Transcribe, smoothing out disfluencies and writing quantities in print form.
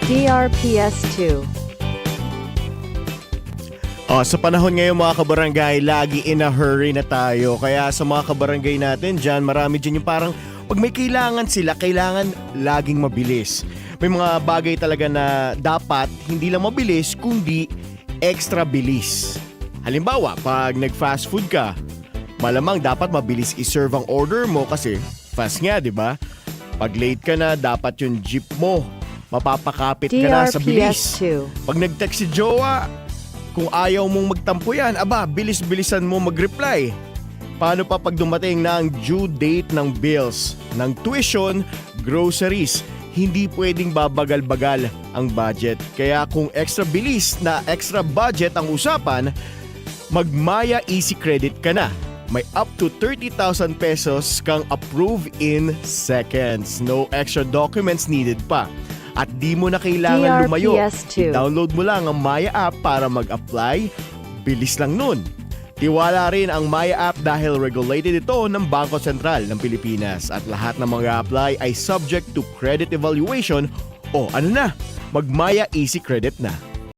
DRPS2. Sa panahon ngayon mga kabarangay, lagi in a hurry na tayo. Kaya sa mga kabarangay natin dyan, marami dyan yung parang pag may kailangan sila, kailangan laging mabilis. May mga bagay talaga na dapat hindi lang mabilis, kundi extra bilis. Halimbawa, pag nag-fast food ka, malamang dapat mabilis i-serve ang order mo kasi fast nga, di ba? Pag late ka na, dapat yung jeep mo mapapakapit ka na sa bilis. DRPS2. Pag nag-text si jowa, kung ayaw mong magtampo yan, bilis-bilisan mo mag-reply. Paano pa pag dumating na ang due date ng bills, ng tuition, groceries? Hindi pwedeng babagal-bagal ang budget. Kaya kung extra bilis na extra budget ang usapan, mag-Maya Easy Credit ka na. May up to 30,000 pesos kang approve in seconds. No extra documents needed pa. At di mo na kailangan lumayo. DRPS2. I-download mo lang ang Maya app para mag-apply. Bilis lang nun. Tiwala rin ang Maya app dahil regulated ito ng Bangko Sentral ng Pilipinas at lahat ng mga apply ay subject to credit evaluation o mag-Maya Easy Credit na.